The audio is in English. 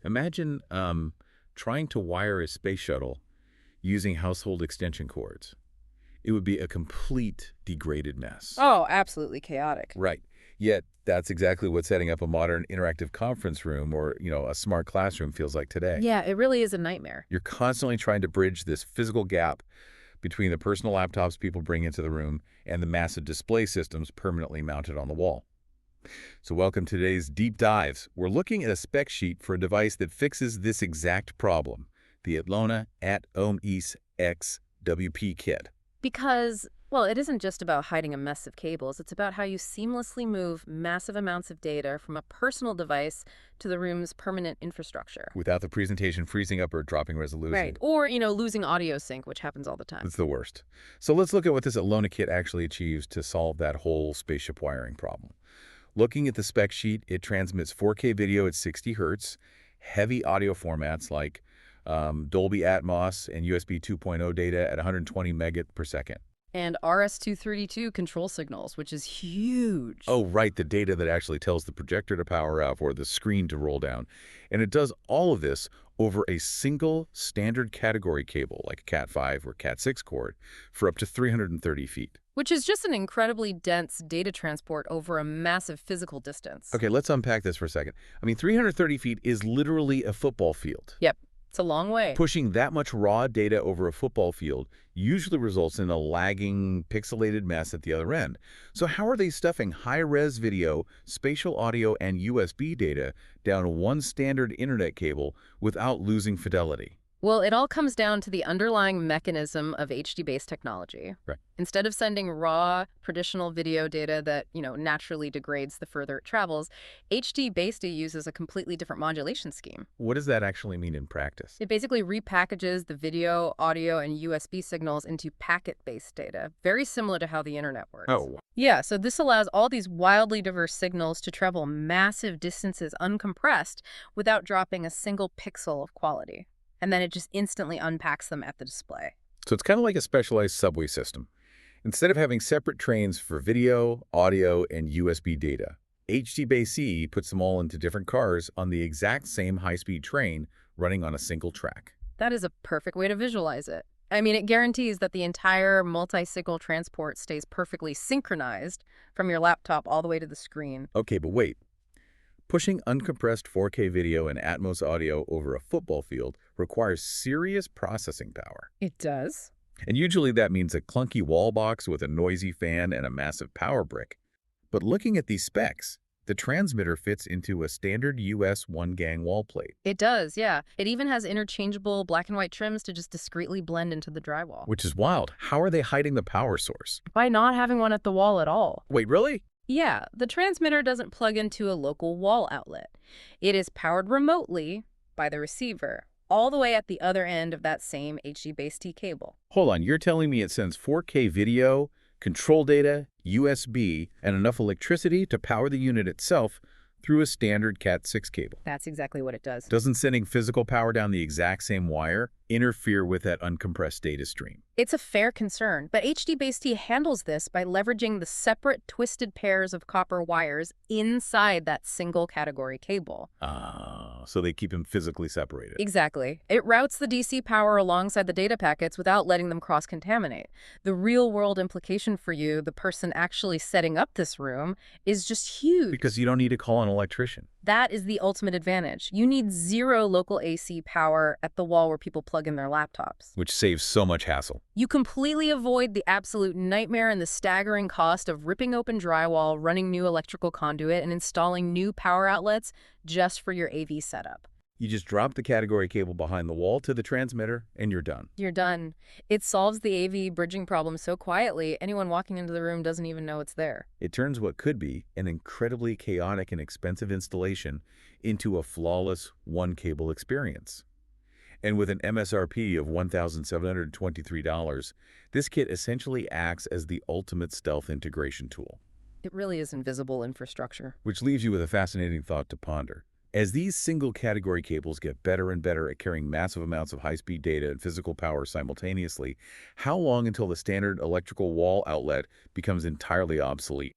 Imagine trying to wire a space shuttle using household extension cords. It would be a complete degraded mess. Oh, absolutely chaotic. Right. Yet that's exactly what setting up a modern interactive conference room or, a smart classroom feels like today. Yeah, it really is a nightmare. You're constantly trying to bridge this physical gap between the personal laptops people bring into the room and the massive display systems permanently mounted on the wall. So welcome to today's Deep Dives. We're looking at a spec sheet for a device that fixes this exact problem, the Atlona AT-OME-EX-WP kit. Because, well, it isn't just about hiding a mess of cables. It's about how you seamlessly move massive amounts of data from a personal device to the room's permanent infrastructure. Without the presentation freezing up or dropping resolution. Right. Or, losing audio sync, which happens all the time. It's the worst. So let's look at what this Atlona kit actually achieves to solve that whole spaceship wiring problem. Looking at the spec sheet, it transmits 4K video at 60 Hz, heavy audio formats like Dolby Atmos and USB 2.0 data at 120 megabits per second. And RS-232 control signals, which is huge. Oh, right, the data that actually tells the projector to power up or the screen to roll down. And it does all of this over a single standard category cable, like a Cat5 or Cat6 cord, for up to 330 feet. Which is just an incredibly dense data transport over a massive physical distance. Okay, let's unpack this for a second. 330 feet is literally a football field. Yep. It's a long way. Pushing that much raw data over a football field usually results in a lagging, pixelated mess at the other end. So how are they stuffing high-res video, spatial audio, and USB data down one standard internet cable without losing fidelity? Well, it all comes down to the underlying mechanism of HDBaseT technology. Right. Instead of sending raw, traditional video data that, naturally degrades the further it travels, HDBaseT uses a completely different modulation scheme. What does that actually mean in practice? It basically repackages the video, audio, and USB signals into packet-based data, very similar to how the internet works. Oh. Yeah, so this allows all these wildly diverse signals to travel massive distances uncompressed without dropping a single pixel of quality. And then it just instantly unpacks them at the display. So it's kind of like a specialized subway system. Instead of having separate trains for video, audio, and USB data, HDBaseT puts them all into different cars on the exact same high-speed train running on a single track. That is a perfect way to visualize it. It guarantees that the entire multi-signal transport stays perfectly synchronized from your laptop all the way to the screen. Okay, but wait. Pushing uncompressed 4K video and Atmos audio over a football field requires serious processing power. It does. And usually that means a clunky wall box with a noisy fan and a massive power brick. But looking at these specs, the transmitter fits into a standard US 1-gang wall plate. It does, yeah. It even has interchangeable black and white trims to just discreetly blend into the drywall. Which is wild. How are they hiding the power source? By not having one at the wall at all. Wait, really? Yeah, the transmitter doesn't plug into a local wall outlet. It is powered remotely by the receiver, all the way at the other end of that same HDBaseT cable. Hold on, you're telling me it sends 4K video, control data, USB, and enough electricity to power the unit itself through a standard Cat6 cable? That's exactly what it does. Doesn't sending physical power down the exact same wire interfere with that uncompressed data stream? It's a fair concern, but HDBaseT handles this by leveraging the separate twisted pairs of copper wires inside that single category cable. So they keep them physically separated. Exactly. It routes the DC power alongside the data packets without letting them cross-contaminate. The real-world implication for you, the person actually setting up this room, is just huge. Because you don't need to call an electrician. That is the ultimate advantage. You need zero local AC power at the wall where people plug in their laptops. Which saves so much hassle. You completely avoid the absolute nightmare and the staggering cost of ripping open drywall, running new electrical conduit, and installing new power outlets just for your AV setup. You just drop the category cable behind the wall to the transmitter, and you're done. You're done. It solves the AV bridging problem so quietly, anyone walking into the room doesn't even know it's there. It turns what could be an incredibly chaotic and expensive installation into a flawless one-cable experience. And with an MSRP of $1,723, this kit essentially acts as the ultimate stealth integration tool. It really is invisible infrastructure. Which leaves you with a fascinating thought to ponder. As these single-category cables get better and better at carrying massive amounts of high-speed data and physical power simultaneously, how long until the standard electrical wall outlet becomes entirely obsolete?